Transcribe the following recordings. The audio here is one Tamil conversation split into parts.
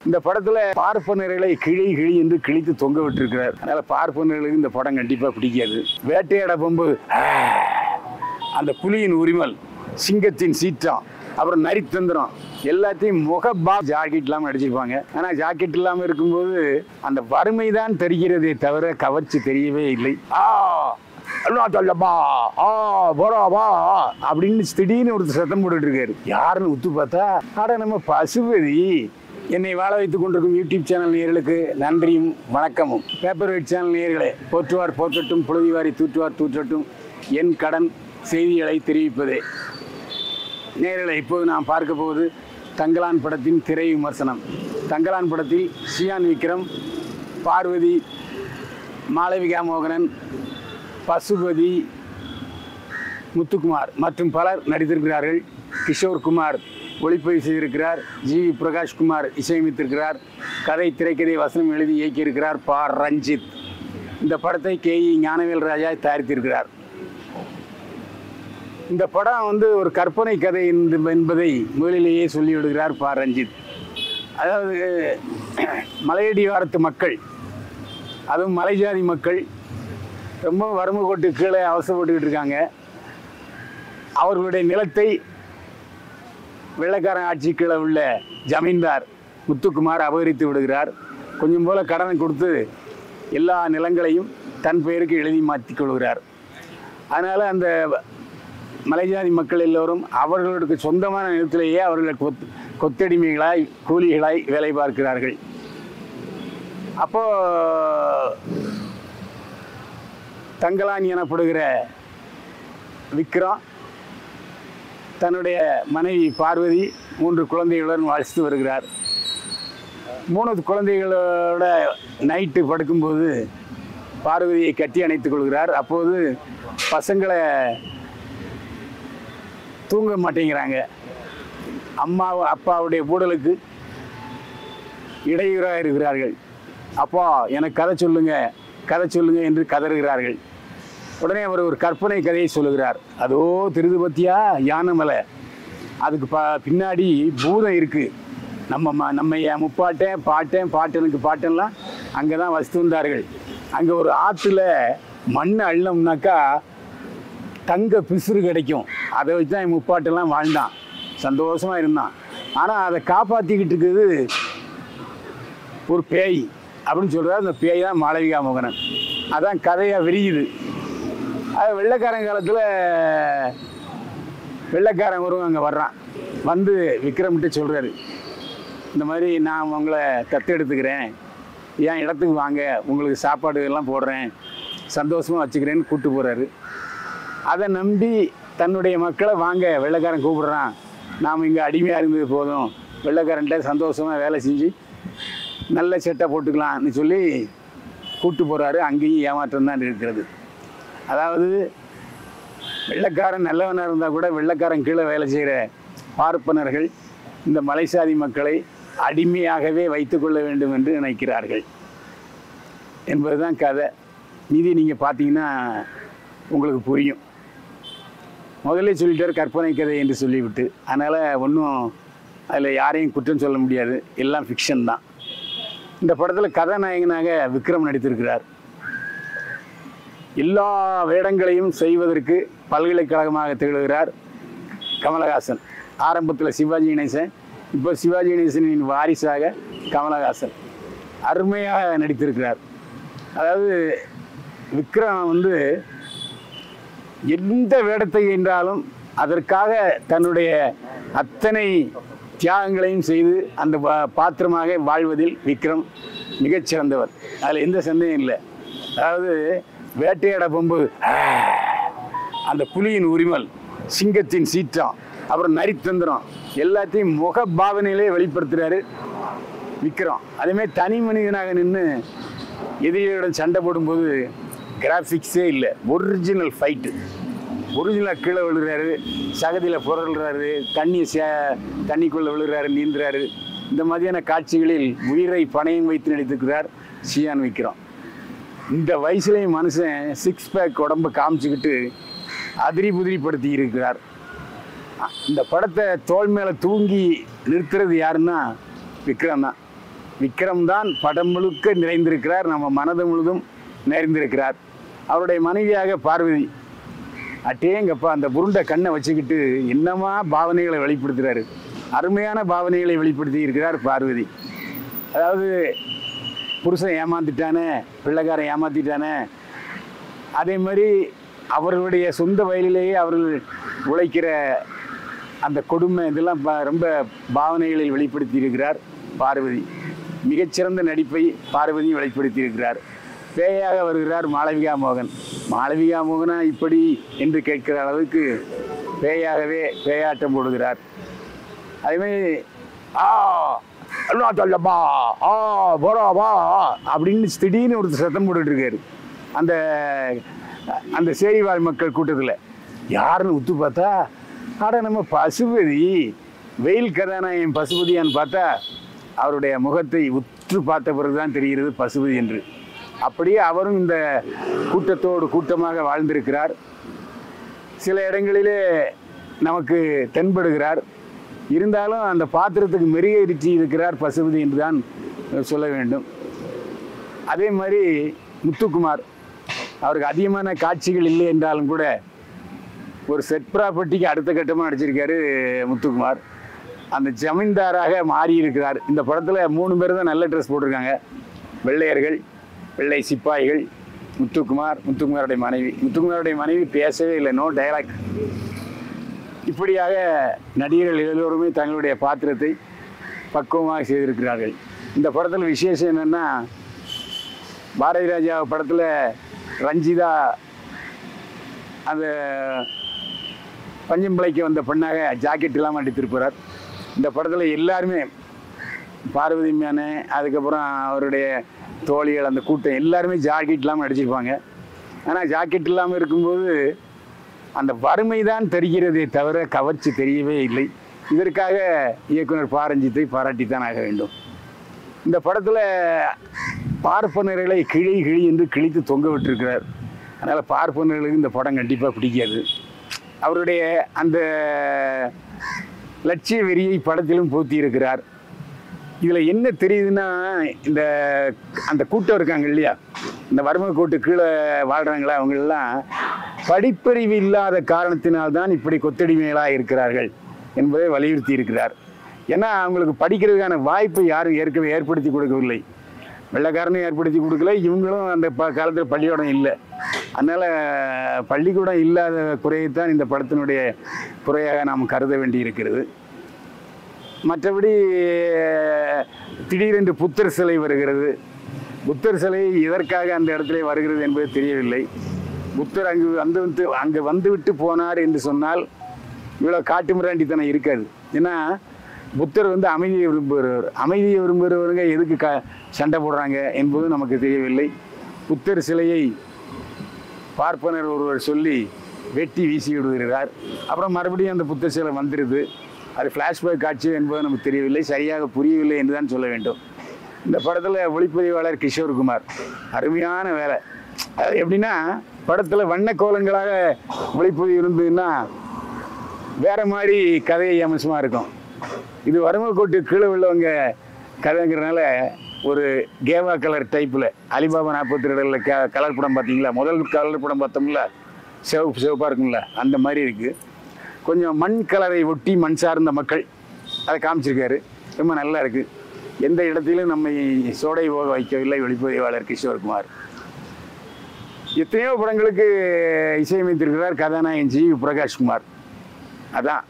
இந்த படத்துல பார்ப்பனர்களை கிழி கிழி என்று கிழித்து தொங்க விட்டுருக்கிறார். அதனால பார்ப்பனர்களுக்கு இந்த படம் கண்டிப்பா பிடிக்காது. வேட்டையாட பொம்பு, அந்த புலியின் உரிமல், சிங்கத்தின் சீற்றம், அப்புறம் நரித்தந்திரம் எல்லாத்தையும் ஜாக்கெட் இல்லாமல் நடிச்சிருப்பாங்க. ஆனால் ஜாக்கெட் இல்லாமல் இருக்கும்போது அந்த வறுமை தான் தெரிகிறதே தவிர கவர்ச்சி தெரியவே இல்லை. அப்படின்னு திடீர்னு ஒரு சத்தம் போட்டுட்டு இருக்காரு. யாருன்னு உத்து பார்த்தா நம்ம பசுபதி. என்னை வாழ வைத்துக் கொண்டிருக்கும் யூடியூப் சேனல் நேயர்களுக்கு நன்றியும் வணக்கமும். பேப்பர் வெயிட் சேனல் நேயர்களே, போற்றுவார் போற்றட்டும், புழுதிவாரி தூற்றுவார் தூற்றட்டும், என் கடன் செய்திகளை தெரிவிப்பதே. நேயர்களே, இப்போது நாம் பார்க்க போவது தங்கலான் படத்தின் திரை விமர்சனம். தங்கலான் படத்தில் சியான் விக்ரம், பார்வதி, மாளவிகா மோகனன், பசுபதி, முத்துக்குமார் மற்றும் பலர் நடித்திருக்கிறார்கள். கிஷோர் குமார் ஒளிப்பதிவு செய்திருக்கிறார். ஜிவி பிரகாஷ்குமார் இசையமைத்திருக்கிறார். கதை, திரைக்கதை, வசனம் எழுதி இயக்கியிருக்கிறார் ரஞ்சித். இந்த படத்தை KE ஞானவேல் ராஜா தயாரித்திருக்கிறார். இந்த படம் ஒரு கற்பனை கதை என்பதை முதலிலேயே சொல்லிவிடுகிறார் ரஞ்சித். அதாவது மலையடிவாரத்து மக்கள், அதுவும் மலைஜாதி மக்கள் ரொம்ப வறுமை கோட்டு கீழே அவசரப்பட்டுக்கிட்டு இருக்காங்க. அவர்களுடைய நிலத்தை வெள்ளைக்காரன் ஆட்சி கீழே உள்ள ஜமீன்தார் முத்துக்குமார் அபகரித்து விடுகிறார். கொஞ்சம் போல கடனை கொடுத்து எல்லா நிலங்களையும் தன் பெயருக்கு எழுதி மாற்றிக் கொள்கிறார். அதனால் அந்த மலைஜாதி மக்கள் எல்லோரும் அவர்களுக்கு சொந்தமான நிலத்திலேயே அவர்கள் கொத்தடிமைகளாய் கூலிகளாய் வேலை பார்க்கிறார்கள். அப்போ தங்கலான் எனப்படுகிற விக்ரம் தன்னுடைய மனைவி பார்வதி 3 குழந்தைகளுடன் வாழ்த்து வருகிறார். 3 குழந்தைகளோட நைட்டு படுக்கும்போது பார்வதியை கட்டி அணைத்துக் கொள்கிறார். அப்போது பசங்களை தூங்க மாட்டேங்கிறாங்க. அப்பாவுடைய ஊடலுக்கு இடையூறாக இருக்கிறார்கள். அப்பா எனக்கு கதை சொல்லுங்க என்று கதறுகிறார்கள். உடனே அவர் ஒரு கற்பனை கதையை சொல்லுகிறார். அதோ திருதுபத்தியா யானைமலை, அதுக்கு பின்னாடி பூதம் இருக்குது. நம்ம பாட்டனுக்கு பாட்டன்லாம் அங்கே தான் வசித்து வந்தார்கள். அங்கே ஒரு ஆற்றுல மண் அள்ளம்னாக்கா தங்க பிசுறு கிடைக்கும். அதை வச்சு தான் என் முப்பாட்டெல்லாம் வாழ்ந்தான், சந்தோஷமாக இருந்தான். ஆனால் அதை காப்பாற்றிக்கிட்டு இருக்குது ஒரு பேய் அப்படின்னு சொல்கிறார். அந்த பேய் தான் மாளவிகா மோகனன். அதான் கதையாக விரியுது. அது வெள்ளைக்காரன் காலத்தில் வெள்ளைக்காரன் ஒருவன் அங்கே வர்றான். வந்து விக்ரம்கிட்ட சொல்கிறாரு, இந்த மாதிரி நான் உங்களை தத்தெடுத்துக்கிறேன், என் இடத்துக்கு வாங்க, உங்களுக்கு சாப்பாடு எல்லாம் போடுறேன், சந்தோஷமாக வச்சுக்கிறேன்னு கூப்பிட்டு போகிறாரு. அதை நம்பி தன்னுடைய மக்களை வாங்க, வெள்ளைக்காரன் கூப்பிடுறான், நாம் இங்கே அடிமையாக இருந்தது போதும், வெள்ளைக்காரன்ட்ட சந்தோஷமாக வேலை செஞ்சு நல்ல செட்டை போட்டுக்கலாம்னு சொல்லி கூப்பிட்டு போகிறாரு. அங்கேயும் ஏமாற்றம் தான் இருக்கிறது. அதாவது வெள்ளைக்காரன் நல்லவனாக இருந்தால் கூட வெள்ளைக்காரன் கீழே வேலை செய்கிற பார்ப்பனர்கள் இந்த மலைசாதி மக்களை அடிமையாகவே வைத்து கொள்ள வேண்டும் என்று நினைக்கிறார்கள் என்பது தான் கதை. மீதி நீங்கள் பார்த்தீங்கன்னா உங்களுக்கு புரியும். முதல்ல சொல்லிட்டார் கற்பனை கதை என்று சொல்லிவிட்டு. அதனால் ஒன்றும் அதில் யாரையும் குற்றம் சொல்ல முடியாது, எல்லாம் ஃபிக்ஷன் தான். இந்த படத்தில் கதாநாயகனாக விக்ரம் நடித்திருக்கிறார். எல்லா வேடங்களையும் செய்வதற்கு பல்கலைக்கழகமாக திகழ்கிறார் கமலஹாசன். ஆரம்பத்தில் சிவாஜி கணேசன், இப்போ சிவாஜி கணேசனின் வாரிசாக கமலஹாசன் அருமையாக நடித்திருக்கிறார். அதாவது விக்ரம் எந்த வேடத்தை என்றாலும் அதற்காக தன்னுடைய அத்தனை தியாகங்களையும் செய்து அந்த பாத்திரமாக வாழ்வதில் விக்ரம் மிகச்சிறந்தவர். அதில் எந்த சந்தேகம் இல்லை. அதாவது வேட்டையாட பொம்பு, அந்த புலியின் உரிமல், சிங்கத்தின் சீற்றம், அப்புறம் நரித்தந்திரம் எல்லாத்தையும் முகபாவனையிலே வெளிப்படுத்துகிறாரு விக்ரம். அதேமாதிரி தனி மனிதனாக நின்று எதிரியுடன் சண்டை போடும்போது கிராஃபிக்ஸே இல்லை, ஒரிஜினல் ஃபைட்டு. ஒரிஜினலாக கீழே விழுகிறாரு, சகதியில் புரள்றாரு, தண்ணிக்குள்ளே விழுகிறாரு, நீந்துறாரு. இந்த மாதிரியான காட்சிகளில் உயிரை பணயம் வைத்து நடித்திருக்கிறார் சியான் விக்ரம். இந்த வயசுலேயும் மனுஷன் 6 பேக் உடம்பை காமிச்சுக்கிட்டு அதிரி புதிரிப்படுத்தி இருக்கிறார். இந்த படத்தை தோல் மேலே தூங்கி நிறுத்துறது யாருன்னா விக்ரம் தான். விக்ரம் தான் படம் முழுக்க நிறைந்திருக்கிறார், நம்ம மனது முழுதும் நிறைந்திருக்கிறார். அவருடைய மனைவியாக பார்வதி, அட்டேங்கப்பா அந்த புருண்ட கண்ணை வச்சுக்கிட்டு என்னமா பாவனைகளை வெளிப்படுத்துகிறாரு. அருமையான பாவனைகளை வெளிப்படுத்தி இருக்கிறார் பார்வதி. அதாவது புருஷன் ஏமாத்திட்டானே, பிள்ளைக்காரன் ஏமாத்திட்டானே, அதே மாதிரி அவர்களுடைய சொந்த வயலிலேயே அவர்கள் உழைக்கிற அந்த கொடுமை இதெல்லாம் ரொம்ப பாவனைகளில் வெளிப்படுத்தி இருக்கிறார் பார்வதி. மிகச்சிறந்த நடிப்பை பார்வதி வெளிப்படுத்தி இருக்கிறார். பேயாக வருகிறார் மாளவிகா மோகன். மாளவிகா மோகனா இப்படி என்று கேட்கிற அளவுக்கு பேயாகவே பேயாட்டம் போடுகிறார். அதேமாதிரி சொல்லப்பா போறாவா அப்படின்னு திடீர்னு ஒரு சத்தம் போட்டுட்டு இருக்காரு அந்த அந்த சேரிவாழ் மக்கள் கூட்டத்தில். யாருன்னு உத்து பார்த்தா ஆட நம்ம பசுபதி, வெயில் கதாநாயகன் பசுபதியான்னு பார்த்தா அவருடைய முகத்தை உற்று பார்த்த பிறகுதான் தெரிகிறது பசுபதி என்று. அப்படியே அவரும் இந்த கூட்டத்தோடு கூட்டமாக வாழ்ந்திருக்கிறார். சில இடங்களிலே நமக்கு தென்படுகிறார். இருந்தாலும் அந்த பாத்திரத்துக்கு மெருகேற்றி இருக்கிறார் பசுபதி என்று தான் சொல்ல வேண்டும். அதே மாதிரி முத்துக்குமார், அவருக்கு அதிகமான காட்சிகள் இல்லை என்றாலும் கூட ஒரு செட் ப்ராப்பர்ட்டிக்கு அடுத்த கட்டமாக நடிச்சிருக்காரு முத்துக்குமார். அந்த ஜமீன்தாராக மாறி இருக்கிறார். இந்த படத்தில் 3 பேர் தான் நல்ல ட்ரெஸ் போட்டிருக்காங்க. வெள்ளையர்கள், வெள்ளை சிப்பாய்கள், முத்துக்குமாருடைய மனைவி. முத்துக்குமாருடைய மனைவி பேசவே இல்லை, நோ டயலாக். இப்படியாக நடிகர்கள் எல்லோருமே தங்களுடைய பாத்திரத்தை பக்குவமாக செய்திருக்கிறார்கள். இந்த படத்தில் விசேஷம் என்னென்னா, பாரதி ராஜா படத்தில் ரஞ்சிதா அந்த பஞ்சம்பிளைக்கு வந்த பெண்ணாக ஜாக்கெட் இல்லாமல் நடித்திருப்பார். இந்த படத்தில் எல்லாருமே பார்வதி மேனே, அதுக்கப்புறம் அவருடைய தோழிகள், அந்த கூட்டம் எல்லாருமே ஜாக்கெட் இல்லாமல் நடிச்சிருப்பாங்க. ஆனால் ஜாக்கெட் இல்லாமல் இருக்கும்போது அந்த வறுமை தான் தெரிகிறதே தவிர கவர்ச்சி தெரியவே இல்லை. இதற்காக இயக்குனர் பாரஞ்சித்தை பாராட்டித்தான் ஆக வேண்டும். இந்த படத்தில் பார்ப்பனர்களை கிழி என்று கிழித்து தொங்க விட்டிருக்கிறார். அதனால் பார்ப்பனர்களுக்கு இந்த படம் கண்டிப்பாக பிடிக்காது. அவருடைய அந்த லட்சிய வெறியை படத்திலும் பூத்தி இருக்கிறார். இதில் என்ன தெரியுதுன்னா, அந்த கூட்டம் இருக்காங்க இல்லையா, இந்த வறுமை கோட்டு கீழே வாழ்கிறாங்களா, அவங்களெல்லாம் படிப்பறிவு இல்லாத காரணத்தினால்தான் இப்படி கொத்தடிமைகளாக இருக்கிறார்கள் என்பதை வலியுறுத்தி இருக்கிறார். ஏன்னா அவங்களுக்கு படிக்கிறதுக்கான வாய்ப்பை யாரும் ஏற்படுத்தி கொடுக்கவில்லை. வெள்ளைக்காரனும் ஏற்படுத்தி கொடுக்கல, இவங்களும் அந்த காலத்தில் பள்ளிக்கூடம் இல்லை. அதனால் பள்ளிக்கூடம் இல்லாத குறையைத்தான் இந்த படத்தினுடைய குறையாக நாம் கருத வேண்டி இருக்கிறது. மற்றபடி திடீரென்று புத்தர் சிலை வருகிறது. புத்தர் சிலை எதற்காக அந்த இடத்துல வருகிறது என்பது தெரியவில்லை. புத்தர் அங்கே வந்துவிட்டு போனார் என்று சொன்னால் இவ்வளோ காட்டுமிராண்டித்தனம் இருக்காது. ஏன்னா புத்தர் அமைதியை விரும்புகிறவர். அமைதியை விரும்புகிறவங்க எதுக்கு சண்டை போடுறாங்க என்பது நமக்கு தெரியவில்லை. புத்தர் சிலையை பார்ப்பனர் ஒருவர் சொல்லி வெட்டி வீசி விடுகிறார். அப்புறம் மறுபடியும் அந்த புத்தர் சிலை வந்துடுது. அது ஃப்ளாஷ்பேக் காட்சி என்பது நமக்கு தெரியவில்லை, சரியாக புரியவில்லை என்று தான் சொல்ல வேண்டும். இந்த படத்தில் ஒளிப்பதிவாளர் கிஷோர்குமார் அருமையான வேலை. அது எப்படின்னா, படத்தில் வண்ண கோலங்களாக ஒளிப்பதிவு இருந்ததுன்னா வேறு மாதிரி கதை அம்சமாக இருக்கும். இது வறுமை கோட்டு கீழே உள்ளவங்க கதைங்கிறனால ஒரு கேவா கலர் டைப்பில், அலிபாபா 42 கலர் படம் பார்த்தீங்களா, முதல் கலர் படம் பார்த்தோம்ல, சிவப்பாக இருக்கும்ல, அந்த மாதிரி இருக்குது. கொஞ்சம் மண் கலரை ஒட்டி மண் சார்ந்த மக்கள் அதை காமிச்சிருக்காரு. ரொம்ப நல்லா இருக்குது. எந்த இடத்திலும் நம்மை சோடை போக வைக்கவில்லை ஒளிப்பதிவாளர் கிஷோர்குமார். எத்தனையோ படங்களுக்கு இசையமைத்திருக்கிறார் கதாநாயகன் ஜி பிரகாஷ்குமார். அதான்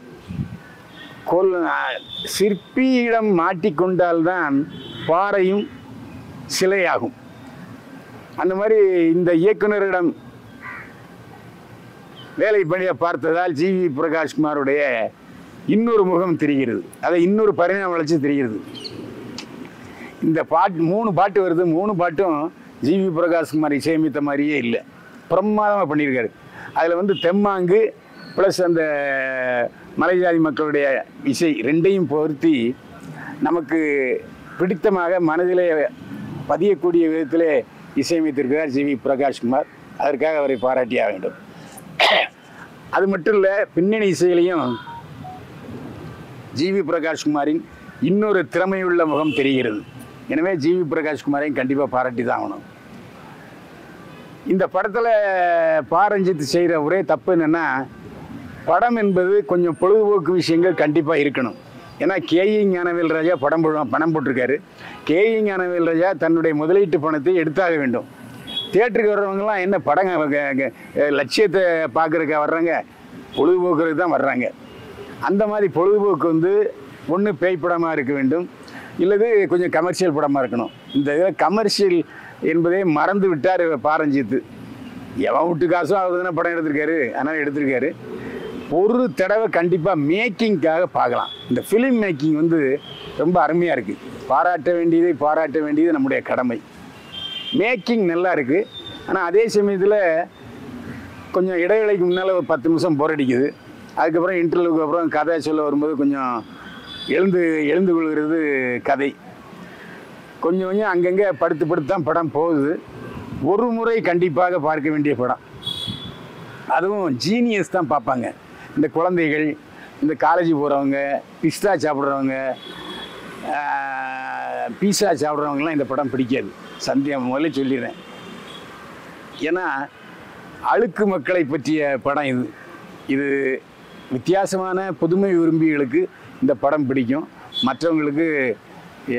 சிற்பியிடம் மாட்டிக்கொண்டால்தான் பாறையும் சிலையாகும். அந்த மாதிரி இந்த இயக்குனரிடம் வேலை பணியை பார்த்ததால் ஜிவி பிரகாஷ்குமாருடைய இன்னொரு முகம் தெரிகிறது. அதை இன்னொரு பரிணாம வளர்ச்சி தெரிகிறது. இந்த 3 பாட்டு வருது. 3 பாட்டும் ஜிவி பிரகாஷ்குமார் இசையமைத்த மாதிரியே இல்லை, பிரமாதமாக பண்ணியிருக்காரு. அதில் தெம்மாங்கு ப்ளஸ் அந்த மலைஜாதி மக்களுடைய இசை ரெண்டையும் பொருத்தி நமக்கு பிடித்தமாக மனதிலே பதியக்கூடிய விதத்திலே இசையமைத்திருக்கிறார் ஜிவி பிரகாஷ்குமார். அதற்காக அவரை பாராட்டியாக வேண்டும். அது மட்டும் இல்லை, பின்னணி இசையிலையும் ஜிவி பிரகாஷ்குமாரின் இன்னொரு திறமையுள்ள முகம் தெரிகிறது. எனவே ஜிவி பிரகாஷ்குமாரையும் கண்டிப்பாக பாராட்டி தான் ஆகணும். இந்த படத்தில் பாரஞ்சித் செய்கிற ஒரே தப்பு என்னென்னா, படம் என்பது கொஞ்சம் பொழுதுபோக்கு விஷயங்கள் கண்டிப்பாக இருக்கணும். ஏன்னா கேஇ ஞானவேல் ராஜா பணம் போட்டிருக்காரு. கேஇ ஞானவேல் ராஜா தன்னுடைய முதலீட்டு பணத்தை எடுத்தாக வேண்டும். தியேட்டருக்கு வர்றவங்கலாம் என்ன படங்க லட்சியத்தை பார்க்குறதுக்காக வர்றாங்க, பொழுதுபோக்குறதுக்கு தான் வர்றாங்க. அந்த மாதிரி பொழுதுபோக்கு வந்து ஒன்று பேய் படமாக இருக்க வேண்டும், இல்லது கொஞ்சம் கமர்ஷியல் படமாக இருக்கணும். இந்த இதில் கமர்ஷியல் என்பதே மறந்து விட்டார் பாரஞ்சித்து. எவன் விட்டு காசும் ஆகுதுன்னா படம் எடுத்திருக்காரு, அதனால் எடுத்திருக்காரு. ஒரு தடவை கண்டிப்பாக மேக்கிங்காக பார்க்கலாம். இந்த ஃபிலிம் மேக்கிங் வந்து ரொம்ப அருமையாக இருக்குது. பாராட்ட வேண்டியது நம்முடைய கடமை. மேக்கிங் நல்லா இருக்குது. ஆனால் அதே சமயத்தில் கொஞ்சம் இடைவேளைக்கு முன்னால் ஒரு 10 நிமிஷம் போர் அடிக்குது. அதுக்கப்புறம் இன்டர்வியூக்கு அப்புறம் கதை சொல்ல வரும்போது கொஞ்சம் எழுந்து கொள்கிறது கதை. கொஞ்சம் அங்கங்கே படுத்து தான் படம் போகுது. ஒரு முறை கண்டிப்பாக பார்க்க வேண்டிய படம். அதுவும் ஜீனியஸ் தான் பார்ப்பாங்க. இந்த குழந்தைகள், இந்த காலேஜ் போகிறவங்க, பிஸ்தா சாப்பிட்றவங்க, பீஸா சாப்பிட்றவங்கலாம் இந்த படம் பிடிக்காது. சந்தியா முதல்ல சொல்லிடுறேன். ஏன்னா அழுக்கு மக்களை பற்றிய படம் இது. இது வித்தியாசமான புதுமை விரும்பிகளுக்கு இந்த படம் பிடிக்கும். மற்றவங்களுக்கு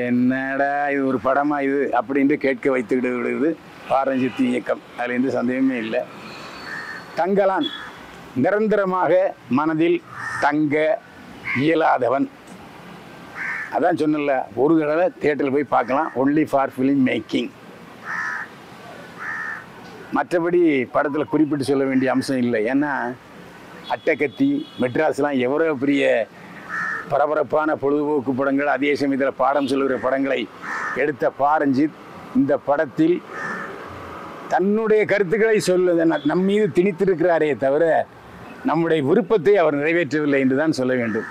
என்னடா இது ஒரு படமாக இது அப்படின்ட்டு கேட்க வைத்துக்கிட்டு விடுவது பாரஞ்சித் இயக்கம். அதில் எந்த சந்தேகமே இல்லை. தங்கலான் நிரந்தரமாக மனதில் தங்க இயலாதவன். அதான் சொன்னல, ஒரு தடவை தியேட்டரில் போய் பார்க்கலாம். Only for film making. மற்றபடி படத்தில் குறிப்பிட்டு சொல்ல வேண்டிய அம்சம் இல்லை. ஏன்னா அட்டகத்தி, மெட்ராஸ்லாம் எவ்வளோ பெரிய பரபரப்பான பொழுதுபோக்கு படங்கள், அதே சமயத்தில் பாடம் சொல்லுகிற படங்களை எடுத்த பாரஞ்சித் இந்த படத்தில் தன்னுடைய கருத்துக்களை நம் மீது திணித்திருக்கிறாரே தவிர நம்முடைய விருப்பத்தை அவர் நிறைவேற்றவில்லை என்று தான் சொல்ல வேண்டும்.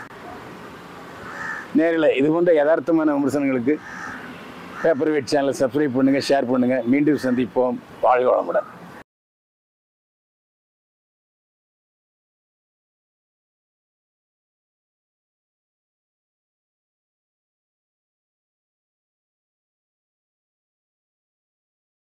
நேரில் இது போன்ற யதார்த்தமான விமர்சனங்களுக்கு பேப்பர் வெயிட் சேனலை சப்ஸ்கிரைப் பண்ணுங்கள், ஷேர் பண்ணுங்கள். மீண்டும் சந்திப்போம். வாழ்க வளமுடன்.